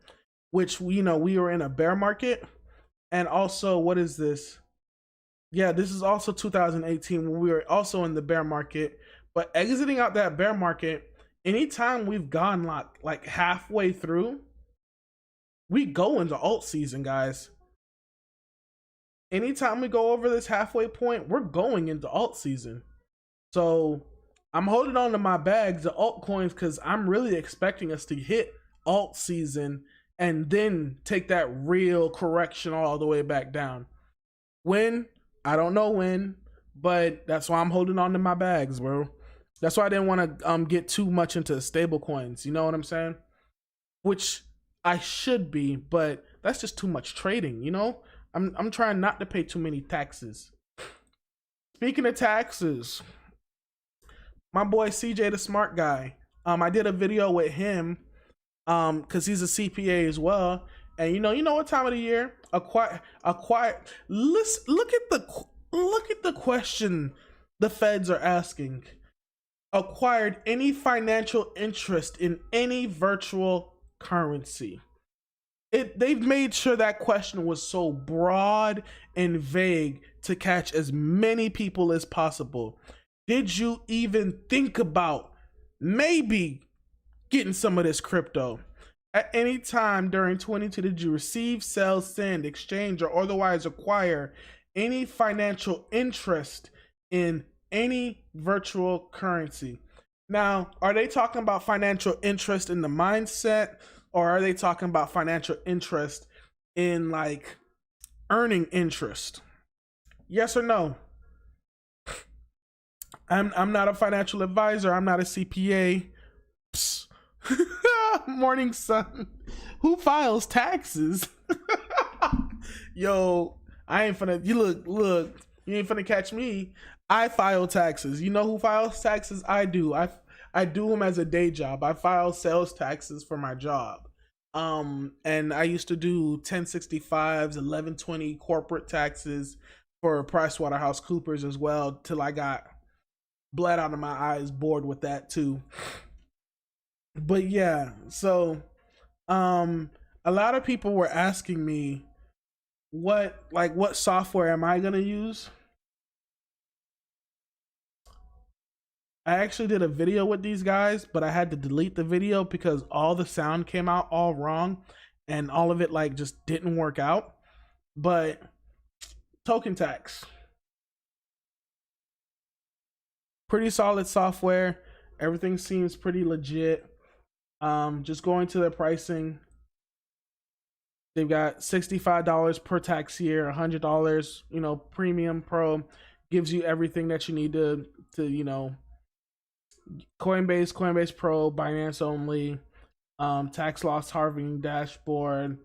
which we were in a bear market. And also, what is this? Yeah, this is also 2018 when we were also in the bear market. But exiting out that bear market, anytime we've gone like halfway through, we go into alt season, guys. Anytime we go over this halfway point, we're going into alt season. So I'm holding on to my bags of altcoins because I'm really expecting us to hit alt season and then take that real correction all the way back down. When? I don't know when, but that's why I'm holding on to my bags, bro. That's why I didn't want to get too much into stable coins. You know what I'm saying? Which I should be, but that's just too much trading, you know? I'm trying not to pay too many taxes. Speaking of taxes, my boy CJ the Smart Guy. I did a video with him because he's a CPA as well. And you know what time of the year? Listen, look at the question the feds are asking. Acquired any financial interest in any virtual currency. They've made sure that question was so broad and vague to catch as many people as possible. Did you even think about maybe getting some of this crypto? At any time during 22, did you receive, sell, send, exchange, or otherwise acquire any financial interest in any virtual currency? Now, are they talking about financial interest in the mindset, or are they talking about financial interest in like earning interest? Yes or no? I'm not a financial advisor. I'm not a CPA. Morning sun. Who files taxes? Yo, I ain't finna. You look. You ain't finna catch me. I file taxes. You know who files taxes? I do. I do them as a day job. I file sales taxes for my job. And I used to do 1065s, 1120 corporate taxes for PricewaterhouseCoopers as well, till I got bled out of my eyes, bored with that too. But yeah, so a lot of people were asking me what software am I gonna use. I actually did a video with these guys, but I had to delete the video because all the sound came out all wrong and all of it like just didn't work out. But Token Tax, pretty solid software. Everything seems pretty legit. Just going to their pricing, they've got $65 per tax year, $100, premium pro, gives you everything that you need to Coinbase Pro, Binance only, tax loss harvesting dashboard.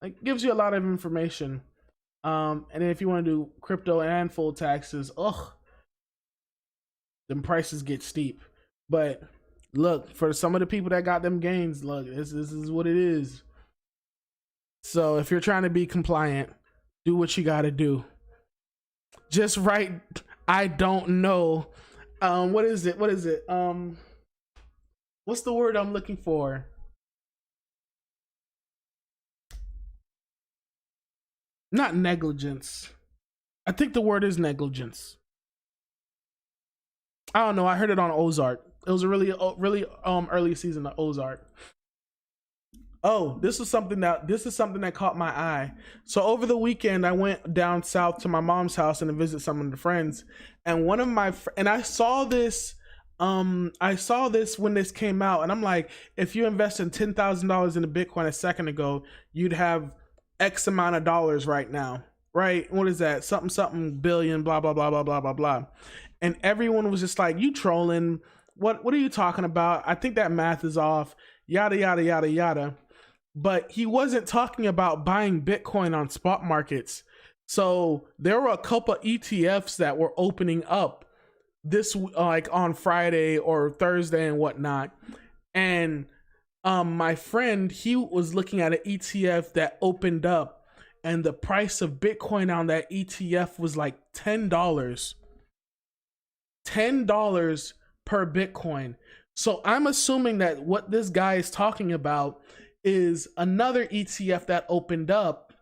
It gives you a lot of information. And then if you want to do crypto and full taxes, them prices get steep. But look, for some of the people that got them gains, look, this is what it is. So if you're trying to be compliant, do what you got to do. Just write, I don't know. What is it? What's the word I'm looking for? Not negligence. I think the word is negligence. I don't know. I heard it on Ozark. It was a really early season of Ozark. Oh, this is something that caught my eye. So over the weekend, I went down south to my mom's house and to visit some of the friends. And one of my and I saw this. I saw this when this came out, and I'm like, if you invested $10,000 in a Bitcoin a second ago, you'd have X amount of dollars right now, right? What is that? Something billion, blah blah blah blah blah blah blah. And everyone was just like, "You trolling? What are you talking about? I think that math is off." Yada yada yada yada. But he wasn't talking about buying Bitcoin on spot markets. So there were a couple ETFs that were opening up this like on Friday or Thursday and whatnot. And my friend, he was looking at an ETF that opened up, and the price of Bitcoin on that ETF was like $10. $10 per Bitcoin. So I'm assuming that what this guy is talking about is another ETF that opened up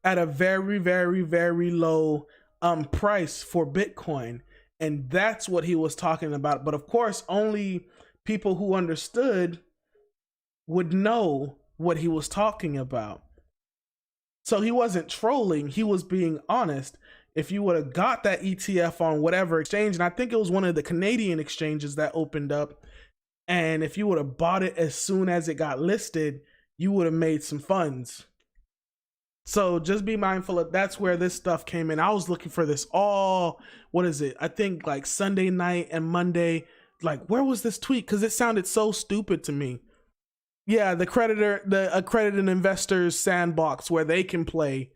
at a very, very, very low price for Bitcoin. And that's what he was talking about. But of course, only people who understood would know what he was talking about. So he wasn't trolling, he was being honest. If you would have got that ETF on whatever exchange, and I think it was one of the Canadian exchanges that opened up, and if you would have bought it as soon as it got listed, you would have made some funds. So just be mindful of that's where this stuff came in. I was looking for this all, what is it? I think like Sunday night and Monday. Like, where was this tweet? Because it sounded so stupid to me. Yeah, the accredited investors sandbox where they can play.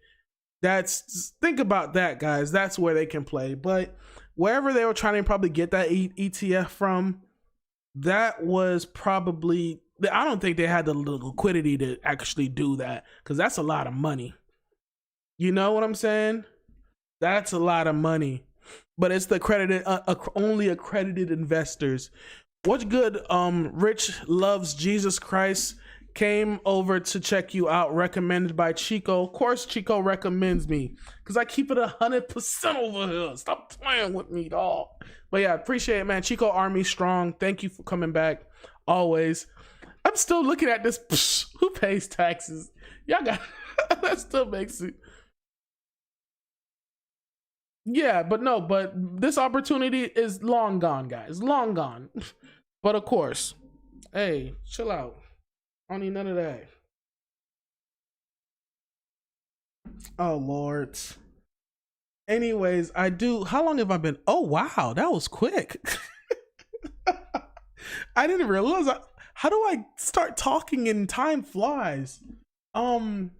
Think about that, guys. That's where they can play. But wherever they were trying to probably get that ETF from, that was probably, I don't think they had the liquidity to actually do that, because that's a lot of money. You know what I'm saying? That's a lot of money. But it's the accredited, only accredited investors. What's good? Rich Loves Jesus Christ came over to check you out, recommended by Chico. Of course, Chico recommends me because I keep it 100% over here. Stop playing with me, dog. But yeah, appreciate it, man. Chico Army strong. Thank you for coming back always. I'm still looking at this. Psh, who pays taxes? Y'all got that still makes it. Yeah, but no, but this opportunity is long gone, guys. Long gone. But of course, hey, chill out. I don't need none of that. Oh Lord. Anyways, I do. How long have I been? Oh wow, that was quick. I didn't realize. How do I start talking and time flies? Um,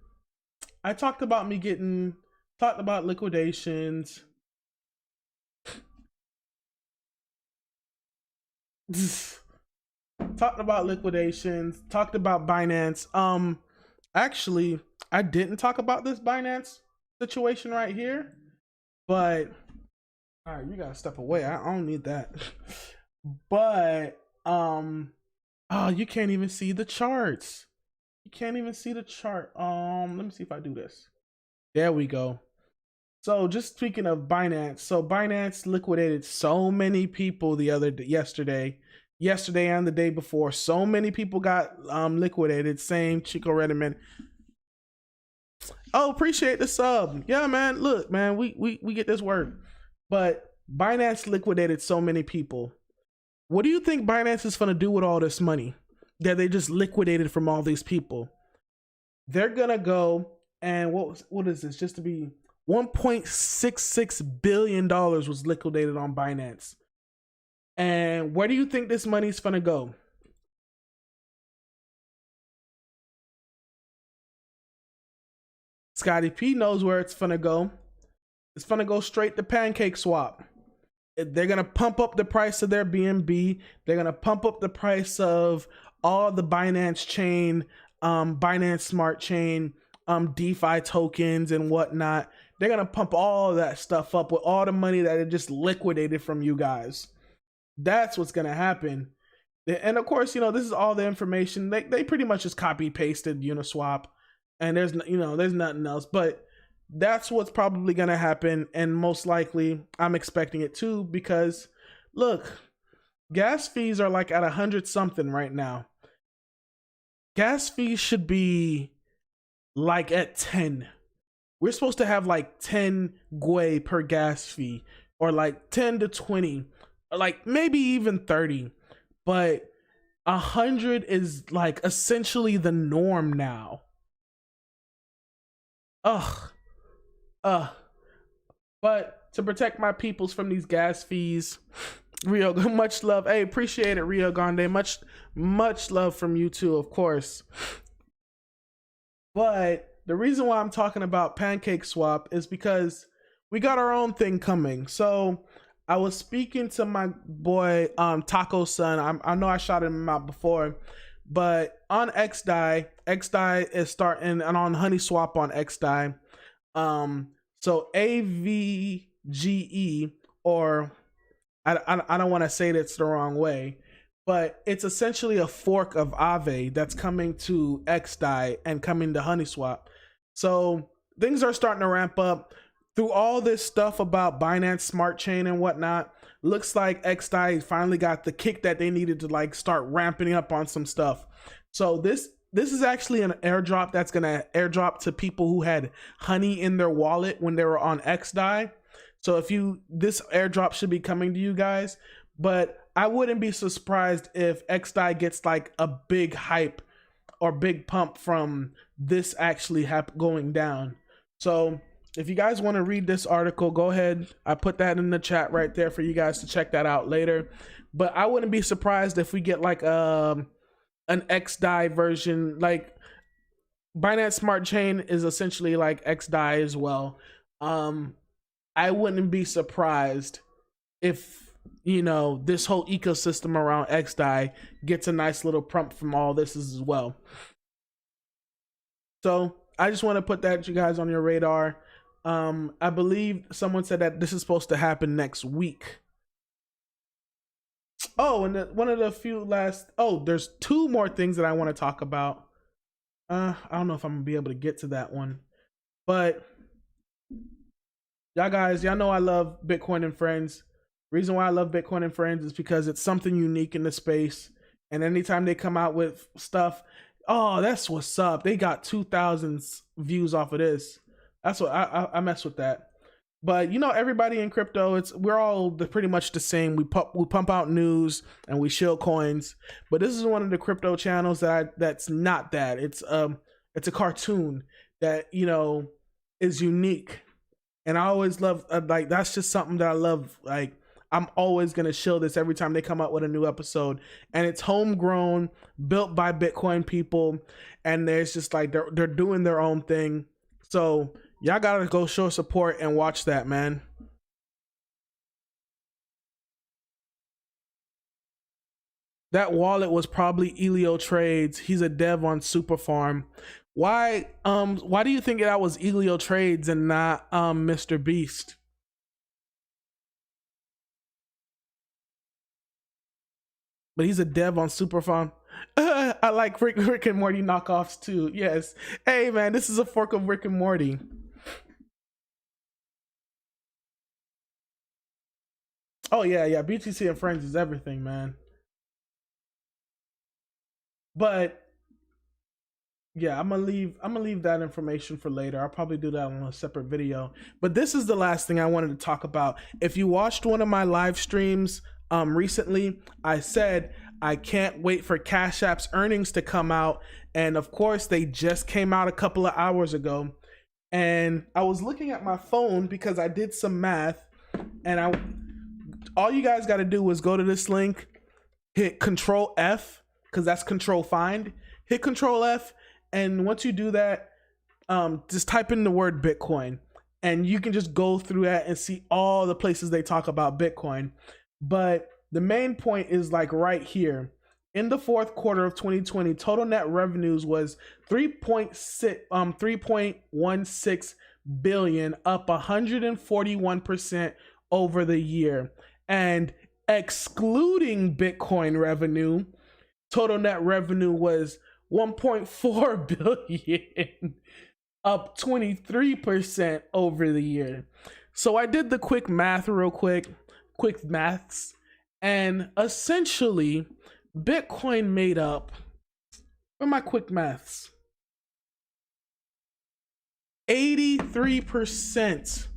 I talked about talked about liquidations. Talked about liquidations. Talked about Binance. Actually, I didn't talk about this Binance situation right here, but all right, you gotta step away. I don't need that. But oh, you can't even see the charts. You can't even see the chart. Let me see if I do this. There we go. So just speaking of Binance, so Binance liquidated so many people yesterday and the day before. So many people got liquidated. Same Chico Redman. Oh, appreciate the sub. Yeah, man. Look, man, we get this work. But Binance liquidated so many people. What do you think Binance is gonna do with all this money that they just liquidated from all these people? They're gonna go and what is this? Just to be $1.66 billion was liquidated on Binance. And where do you think this money's gonna go? Scotty P knows where it's gonna go. It's gonna go straight to Pancake Swap. They're gonna pump up the price of their BNB. They're gonna pump up the price of all the Binance chain, Binance Smart Chain, DeFi tokens and whatnot. They're gonna pump all that stuff up with all the money that it just liquidated from you guys. That's what's gonna happen. And of course, this is all the information. They pretty much just copy pasted Uniswap, and there's nothing else. But that's what's probably gonna happen, and most likely I'm expecting it too, because look, gas fees are like at 100 something right now. Gas fees should be like at 10. We're supposed to have like 10 gwei per gas fee, or like 10 to 20, or like maybe even 30. But 100 is like essentially the norm now. Ugh. But to protect my peoples from these gas fees, Rio, much love. Hey, appreciate it, Rio Grande. Much love from you too, of course. But the reason why I'm talking about Pancake Swap is because we got our own thing coming. So I was speaking to my boy Taco Sun. I know I shouted him out before, but on XDAI is starting, and on HoneySwap on XDAI. So AVGE, or I don't want to say that's the wrong way, but it's essentially a fork of Aave that's coming to XDAI and coming to HoneySwap. So things are starting to ramp up. Through all this stuff about Binance Smart Chain and whatnot, looks like XDAI finally got the kick that they needed to like start ramping up on some stuff. So this is actually an airdrop that's gonna airdrop to people who had honey in their wallet when they were on XDAI. So this airdrop should be coming to you guys, but I wouldn't be so surprised if XDAI gets like a big hype or big pump from this actually going down. So if you guys want to read this article, go ahead. I put that in the chat right there for you guys to check that out later. But I wouldn't be surprised if we get like an XDAI version. Like Binance Smart Chain is essentially like XDAI as well. I wouldn't be surprised if this whole ecosystem around XDAI gets a nice little pump from all this as well. So I just want to put that you guys on your radar. I believe someone said that this is supposed to happen next week. Oh, and one of the few last. Oh, there's two more things that I want to talk about. I don't know if I'm gonna be able to get to that one, but y'all know I love Bitcoin and Friends. Reason why I love Bitcoin and Friends is because it's something unique in the space. And anytime they come out with stuff, oh, that's what's up. They got 2,000 views off of this. That's what I mess with that. But you know, everybody in crypto, we're all pretty much the same. We pump out news and we shill coins. But this is one of the crypto channels that's not that. It's a cartoon that, you know, is unique. And I always love, like, that's just something that I love. Like, I'm always gonna shill this every time they come out with a new episode. And it's homegrown, built by Bitcoin people, and there's just like they're doing their own thing. So y'all gotta go show support and watch that, man. That wallet was probably Elio Trades. He's a dev on Superfarm. Why do you think that was Elio Trades and not MrBeast? But he's a dev on Superfarm. I like Rick and Morty knockoffs too. Yes. Hey man, this is a fork of Rick and Morty. Oh yeah. BTC and Friends is everything, man. But yeah, I'm gonna leave that information for later. I'll probably do that on a separate video. But this is the last thing I wanted to talk about. If you watched one of my live streams recently, I said I can't wait for Cash App's earnings to come out, and of course they just came out a couple of hours ago. And I was looking at my phone because I did some math, and all you guys got to do is go to this link, hit Control F because that's Control Find. Hit Control F, and once you do that, just type in the word Bitcoin, and you can just go through that and see all the places they talk about Bitcoin. But the main point is like right here. In the fourth quarter of 2020, total net revenues was 3.16 billion, up 141% over the year. And excluding Bitcoin revenue, total net revenue was 1.4 billion, up 23% over the year. So I did the quick math real quick maths, and essentially Bitcoin made up, for my quick maths, 83%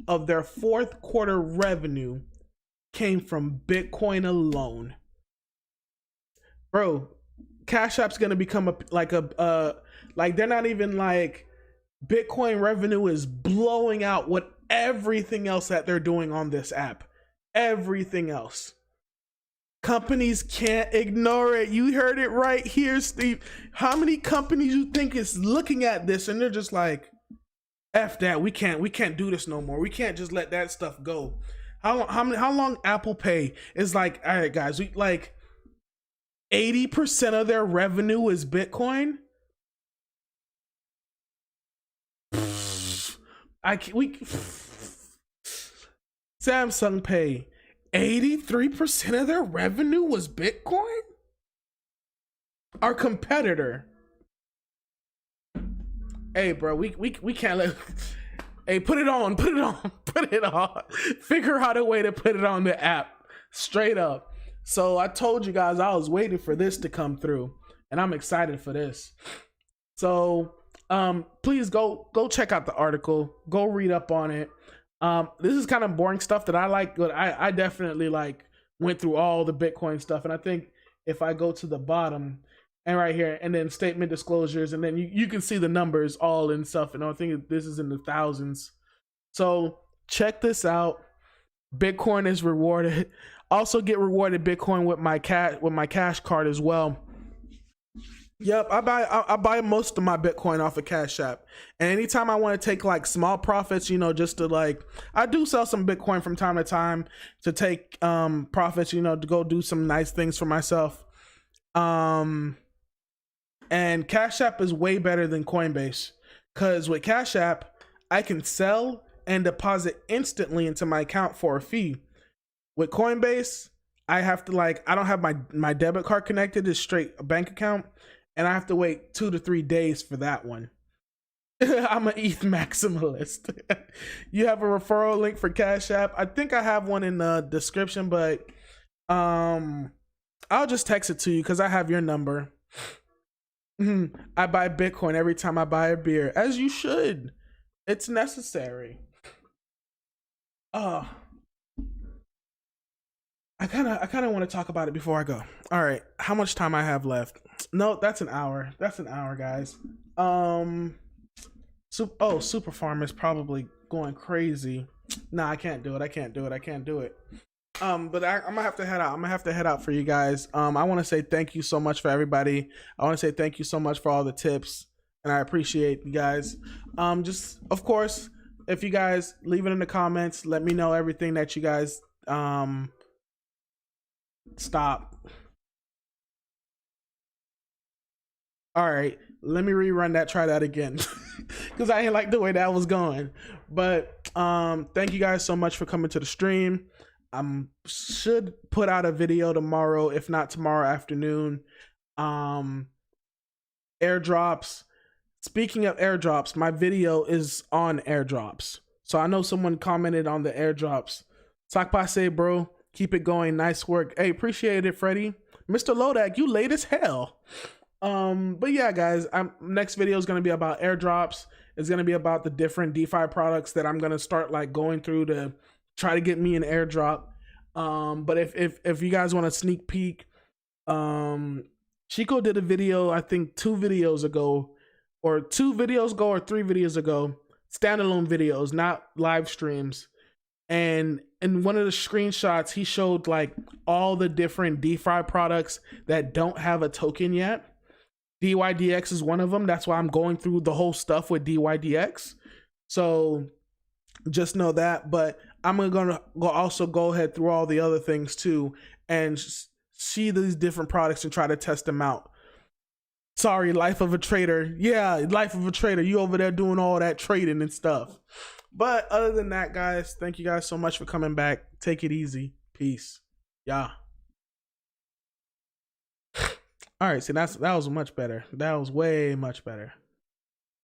of their fourth quarter revenue came from Bitcoin alone. Bro, Cash App's gonna become like they're not even like, Bitcoin revenue is blowing out what everything else that they're doing on this app. Everything else. Companies can't ignore it. You heard it right here, Steve. How many companies you think is looking at this and they're just like, F that, we can't do this no more. We can't just let that stuff go. How long Apple Pay is like, all right guys, we like 80% of their revenue is Bitcoin? Samsung Pay, 83% of their revenue was Bitcoin? Our competitor. Hey bro, we can't let, hey, put it on. Figure out a way to put it on the app. Straight up. So I told you guys I was waiting for this to come through, and I'm excited for this. So please go check out the article, go read up on it. This is kind of boring stuff that I like, but I definitely like went through all the Bitcoin stuff. And I think if I go to the bottom and right here, and then statement disclosures, and then you can see the numbers all and stuff. And I think this is in the thousands. So check this out. Bitcoin is rewarded. Also get rewarded Bitcoin with my cash card as well. Yep, I buy most of my Bitcoin off of Cash App. And anytime I want to take like small profits, you know, just to like, I do sell some Bitcoin from time to time to take profits, you know, to go do some nice things for myself. And Cash App is way better than Coinbase, because with Cash App, I can sell and deposit instantly into my account for a fee. With Coinbase, I have to like, I don't have my debit card connected, it's straight a bank account. And I have to wait 2 to 3 days for that one. I'm an ETH maximalist. You have a referral link for Cash App. I think I have one in the description, but I'll just text it to you because I have your number. I buy Bitcoin every time I buy a beer, as you should. It's necessary. I kind of want to talk about it before I go. All right, how much time I have left? No, that's an hour. That's an hour, guys. Super Farm is probably going crazy. Nah, I can't do it. I can't do it. But I'm gonna have to head out. I'm gonna have to head out for you guys. I want to say thank you so much for everybody. I want to say thank you so much for all the tips, and I appreciate you guys. Just of course, if you guys leave it in the comments, let me know everything that you guys stop. All right, let me rerun that. Try that again, because I ain't like the way that was going. But thank you guys so much for coming to the stream. Should put out a video tomorrow, if not tomorrow afternoon. Airdrops. Speaking of airdrops, my video is on airdrops. So I know someone commented on the airdrops. Sakpase, bro. Keep it going. Nice work. Hey, appreciate it, Freddie. Mr. Lodak, you late as hell. But yeah, guys, next video is going to be about airdrops. It's going to be about the different DeFi products that I'm going to start like going through to try to get me an airdrop. But if you guys want a sneak peek, Chico did a video, I think 2 videos ago, or 3 videos ago, standalone videos, not live streams. And in one of the screenshots, he showed like all the different DeFi products that don't have a token yet. DYDX is one of them. That's why I'm going through the whole stuff with DYDX. So just know that. But I'm gonna also go ahead through all the other things too and see these different products and try to test them out. Sorry, Life of a Trader. Yeah, Life of a Trader. You over there doing all that trading and stuff. But other than that, guys, thank you guys so much for coming back. Take it easy. Peace. Yeah. All right, see, that was much better. That was way much better.